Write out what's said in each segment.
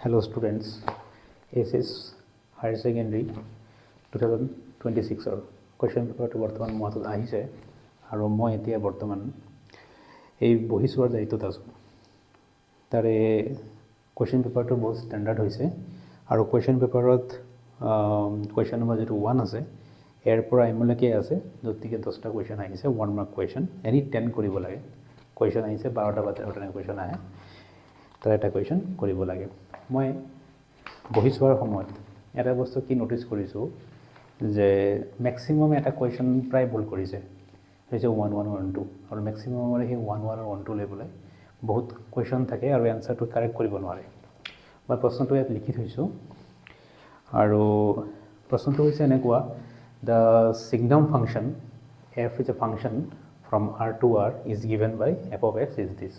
Hello students, this higher secondary 2026 question paper to বৰ্তমান মহাত আহিছে আৰু মই এতিয়া বৰ্তমান এই বহি চোৱাৰ দায়িত্বত আছো তাৰে question paper to বহুত স্ট্যান্ডাৰ্ড হৈছে আৰু question paperত question number 1 আছে এৰ পৰা এমলৈকে আছে যতিকে 10টা question আহিছে 1 mark question এনি 10 কৰিব লাগে question আহিছে 12টা বা 13টা question আহে তাৰ এটা question কৰিব লাগে মই বহি চোৱাৰ সময়ত এটা বস্তু কি নোটিস কৰিছো যে ম্যাক্সিমাম এটা কোৱেশ্চন প্ৰায় ভুল কৰিছে হৈছে 1 1 1 2 আৰু ম্যাক্সিমাম মানে সেই 1 1 আৰু 1 2 লেভেলে বহুত কোৱেশ্চন থাকে আৰু আনসাৰটো কাৰেক্ট কৰিব নোৱাৰে মই প্ৰশ্নটো ইয়াত লিখি থৈছো আৰু প্ৰশ্নটো হৈছে এনেকুৱা the signum function f is a function from r to r is given by f of x is this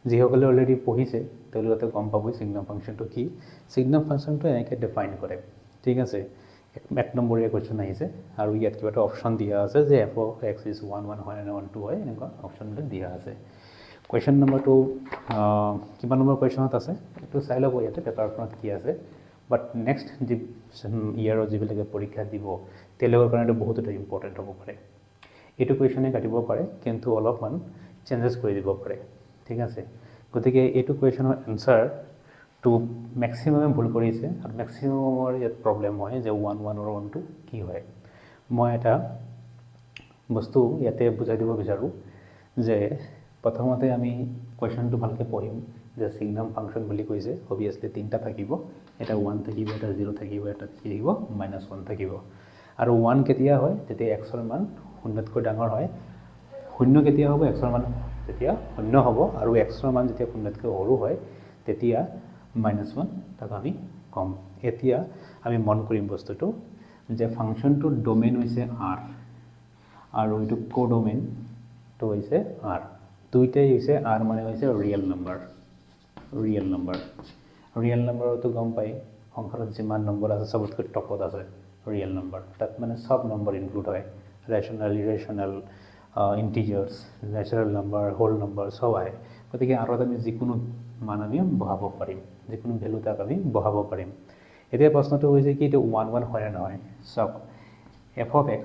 যিসকলে অলৰেডি পঢ়িছে তেওঁলোকে গম পাব সিগনম ফাংশনটো কি সিগনম ফাংশনটো এনেকৈ ডিফাইন কৰে ঠিক আছে এক নম্বৰীয়া কোৱেশ্চন আহিছে আৰু ইয়াত কিবা এটা অপচন দিয়া আছে যে f of x is 1 1 হয় না 1 2 হয় এনেকুৱা অপচনবিলাক দিয়া আছে কোৱেশ্চন নম্বৰটো কিমান নম্বৰ কোৱেশ্চনত আছে এইটো চাই লব ইয়াতে পেপাৰখনত কি আছে বাট নেক্সট যি ইয়াৰৰ যিবিলাকে পৰীক্ষা দিব তেওঁলোকৰ কাৰণে বহুত এটা ইম্পৰ্টেন্ট হ'ব পাৰে এইটো কোৱেশ্চনে কাটিব পাৰে কিন্তু অলপমান চেঞ্জেছ কৰি দিব পাৰে ঠিক আছে গতিকে এইটো কোৱেশ্চনৰ আনসাৰ টু ম্যাক্সিমাম ভুল কৰিছে আৰু ম্যাক্সিমামৰ ইয়াত প্ৰবলেম হয় যে 1 1 আৰু 1 2 কি হয় মই এটা বস্তু ইয়াতে বুজাই দিব বিচাৰো যে প্ৰথমতে আমি কোৱেশ্চনটো ভালকে পঢ়িম যে সিগনম ফাংশন বুলি কৈছে obviously তিনটা থাকিব এটা 1 থাকিব এটা 0 থাকিব এটা থাকিব -1 থাকিব আৰু 1 কেতিয়া হয় যেতিয়া x ৰ মান 0 তকৈ ডাঙৰ হয় 0 কেতিয়া হ'ব x ৰ মান তেতিয়া 0 হ'ব আৰু x ৰ মান যেতিয়া 0 তকৈ সৰু হয় তেতিয়া -1 তাক আমি কম এতিয়া আমি মন কৰিম বস্তুটো যে ফাংশনটোৰ ডোমেইন হৈছে r আৰু এটো কোডোমেইন তো হৈছে r দুইটাই হৈছে r মানে হৈছে ৰিয়েল নাম্বাৰটো গম পাই সংখ্যাত যিমান নম্বৰ আছে সবতকৈ টপত আছে ৰিয়েল নাম্বাৰ তাত মানে সব নম্বৰ ইনক্লুড হয় ৰেশনাল ইৰেশনাল integers natural number whole number সব আহে গতিকে আৰু আমি যিকোনো মান আমি বহাব পাৰিম যিকোনো ভ্যালু তাক আমি বহাব পাৰিম এতিয়া প্ৰশ্নটো হৈছে কি এটো 1 1 হয় না নহয় সব f of x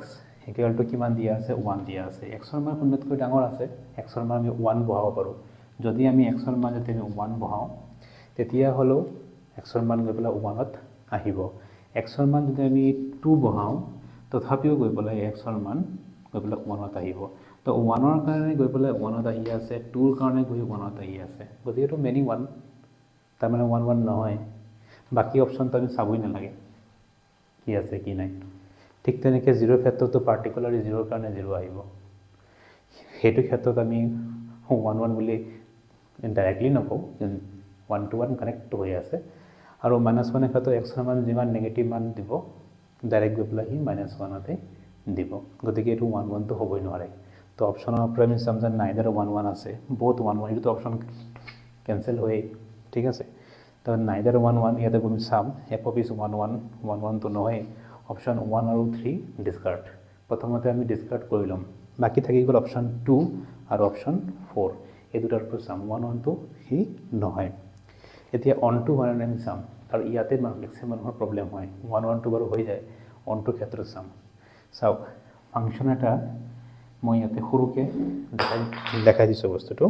equal to কিমান দিয়া আছে 1 দিয়া আছে x ৰ মান 0 তকৈ ডাঙৰ আছে x ৰ মান আমি 1 বহাব পাৰো যদি আমি x ৰ মান যদি 1 বহাও তেতিয়া হলো x ৰ মান গৈ পেলাই 1ত আহিব x ৰ মান যদি আমি 2 বহাও তথাপিও গৈ পেলাই x ৰ মান গৈ পেলাই 1ত আহিব তো 1 ৰ কাৰণে গৈ পেলাই 1ত আহি আছে 2 ৰ কাৰণে গৈ 1ত আহি আছে গতিকে তো মেনি 1 তাৰ মানে 1 1 নহয় বাকি অপচনটো আমি চাবই নালাগে কি আছে কি নাই ঠিক তেনেকৈ 0 ক্ষেত্ৰতো পাৰ্টিকুলাৰলি 0 ৰ কাৰণে 0 আহিব হেতু ক্ষেত্ৰত আমি 1 1 বুলি ইনডাইৰেক্টলি নকও 1 to 1 কানেক্ট হৈ আছে আৰু -1 ৰ ক্ষেত্ৰত x ৰ মান যিমান নেগেটিভ মান দিব ডাইৰেক্ট গৈ পেলাই -1 তে দিব গতিকে এটো 1 1 তো হ'বই নোৱাৰে তো অপচনৰ পৰা আমি সমজা নাইদাৰ 1 1 আছে বহুত 1 1 এটো অপচন ক্যান্সেল হৈ ঠিক আছে তো নাইদাৰ 1 1 ইয়াতে আমি সাম f of is 1 1 1 1 তো নহয় অপচন 1 আৰু 3 ডিসকাৰ্ড প্ৰথমতে আমি ডিসকাৰ্ড কৰি লম বাকি থাকি গল অপচন 2 আৰু অপচন 4 এই দুটাৰ পৰা সাম 1 1 তো হি নহয় এতিয়া অন টু হয় না আমি সাম আৰু ইয়াতে ম্যাক্সিমাম প্ৰবলেম হয় 1 1 তো বাৰু হৈ যায় অন টু ক্ষেত্ৰত সাম সব ফাংশন এটা মই ইয়াতে সৰুকে দেখাই দিছো বস্তুটো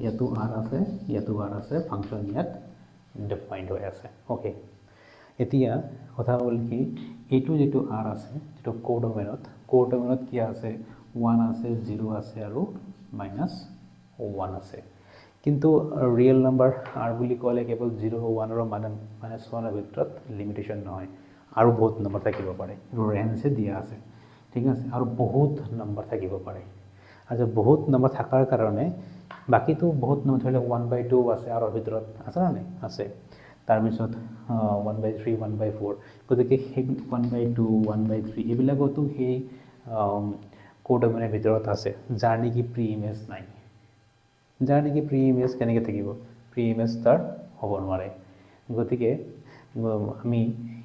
ইয়াতো r আছে ফাংশন ইয়াত ডিফাইন্ড হৈ আছে ওকে এতিয়া কথা হ'ল কি এইটো যেটো r আছে যেটো কোডোমেইনত কি আছে 1 আছে 0 আছে আৰু -1 আছে কিন্তু ৰিয়েল নাম্বাৰ r বুলি ক'লে কেৱল 0 1 আৰু -1 ৰ ভিতৰত লিমিটেশন নহয় আৰু বহুত নম্বৰ থাকিব পাৰে ৰেঞ্জে দিয়া আছে ঠিক আছে আৰু বহুত নম্বৰ থাকিব পাৰে আচ্ছা বহুত নম্বৰ থাকাৰ কাৰণে বাকিটো বহুত নম্বৰ ধৰিলে 1/2 আছে আৰু ভিতৰত আছে না নাই আছে তাৰ পিছত 1/3 1/4 গতিকে 1/2 1/3 এবিলাকতো সেই কোডোমেইনৰ ভিতৰত আছে যাৰ নেকি প্ৰি ইমেজ নাই যাৰ নেকি প্ৰি ইমেজ কেনেকৈ থাকিব প্ৰি ইমেজ তাৰ হ'ব নোৱাৰে গতিকে আমি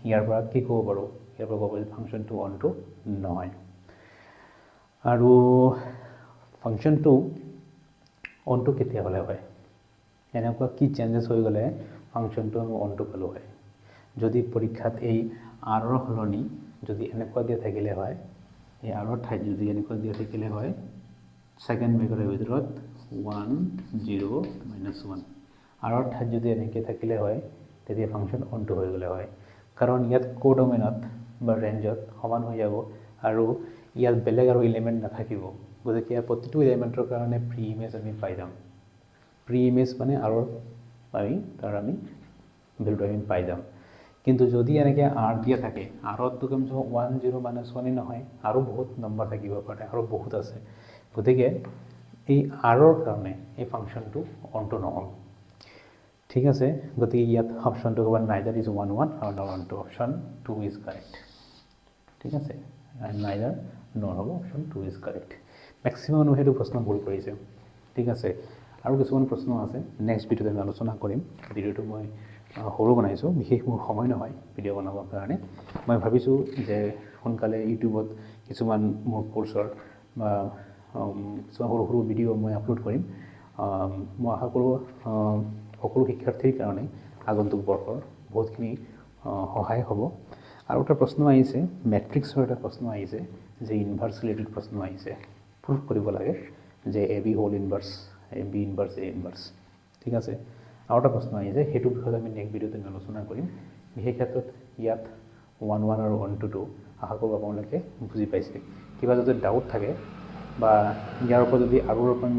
ইয়াৰ পৰা কি ক'ব পাৰো ইয়াৰ পৰা ক'ব যে ফাংশনটো অন টু নহয় আৰু ফাংশনটো অন টু কেতিয়া হলে হয় এনেকুৱা কি চেঞ্জেছ হৈ গ'লে ফাংচনটো আমি অনটো পালোঁ হয় যদি পৰীক্ষাত এই আৰৰ সলনি যদি এনেকুৱা দিয়া থাকিলে হয় এই আৰৰ ঠাইত যদি এনেকুৱা দিয়া থাকিলে হয় ছেকেণ্ড ব্ৰেকেটৰ ভিতৰত 1 0 -1 আৰৰ ঠাইত যদি এনেকৈ থাকিলে হয় তেতিয়া ফাংচন অনটো হৈ গ'লে হয় কাৰণ ইয়াত কোডমেনত বা ৰেঞ্জত সমান হৈ যাব আৰু ইয়াত বেলেগ আৰু এলিমেণ্ট নাথাকিব গতিকে ইয়াৰ প্ৰতিটো এলিমেণ্টৰ কাৰণে প্ৰি ইমেজ আমি পাই যাম প্ৰি ইমেজ মানে আৰু আমি ভেলুটো আমি পাই যাম কিন্তু যদি এনেকৈ আৰ দিয়া থাকে আৰতটো কমচে কম 1 0 -1 নহয় আৰু বহুত নম্বৰ থাকিব পাৰে আৰু বহুত আছে গতিকে এই আৰৰ কাৰণে এই ফাংচনটো অনটো নহ'ল ঠিক আছে গতিকে ইয়াত অপশ্যনটো হ'ব নাইদাৰ ইজ 1 1 আৰু নট 1 2 অপশ্যন 2 ইজ কাৰেক্ট ঠিক আছে নাইদাৰ নৰ হ'ব অপশ্যন 2 ইজ কাৰেক্ট মেক্সিমাম মানুহে এইটো প্ৰশ্ন ভুল কৰিছে ঠিক আছে আৰু কিছুমান প্ৰশ্ন আছে নেক্সট ভিডিঅ'ত আমি আলোচনা কৰিম ভিডিঅ'টো মই সৰু বনাইছোঁ বিশেষ মোৰ সময় নহয় ভিডিঅ' বনাবৰ কাৰণে মই ভাবিছোঁ যে সোনকালে ইউটিউবত কিছুমান মোৰ কোৰ্চৰ বা কিছুমান সৰু সৰু ভিডিঅ' মই আপলোড কৰিম মই আশা কৰোঁ সকলো শিক্ষাৰ্থীৰ কাৰণে আগন্তুক বৰ্ষৰ বহুতখিনি সহায় হ'ব আৰু এটা প্ৰশ্ন আহিছে মেট্ৰিক্সৰ এটা প্ৰশ্ন আহিছে যে ইনভাৰ্ছ ৰিলেটেড প্ৰশ্ন আহিছে প্ৰুফ কৰিব লাগে যে A B whole inverse A B inverse A inverse ঠিক আছে আৰু এটা প্ৰশ্ন আহিছে সেইটো বিষয়ত আমি নেক্সট ভিডিঅ'ত আলোচনা কৰিম বিশেষ ক্ষেত্ৰত ইয়াত 1 1 আৰু 1 2 আশা কৰোঁ আপোনালোকে বুজি পাইছে কিবা যদি ডাউট থাকে বা ইয়াৰ ওপৰত যদি আৰু অকণ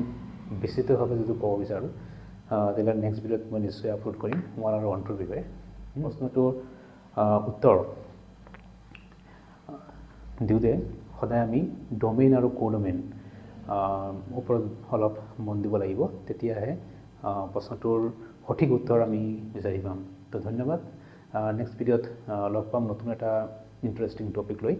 বিস্তৃতভাৱে যদি ক'ব বিচাৰোঁ তেতিয়াহ'লে নেক্সট ভিডিঅ'ত মই নিশ্চয় আপলোড কৰিম 1 আৰু 1 2ৰ বিষয়ে প্ৰশ্নটোৰ উত্তৰ দিওঁতে সদায় আমি ডমেইন আৰু কোডমেইন ওপৰত অলপ মন দিব লাগিব তেতিয়াহে প্ৰশ্নটোৰ সঠিক উত্তৰ আমি বিচাৰি পাম তো ধন্যবাদ নেক্সট ভিডিঅ'ত লগ পাম নতুন এটা ইণ্টাৰেষ্টিং টপিক লৈ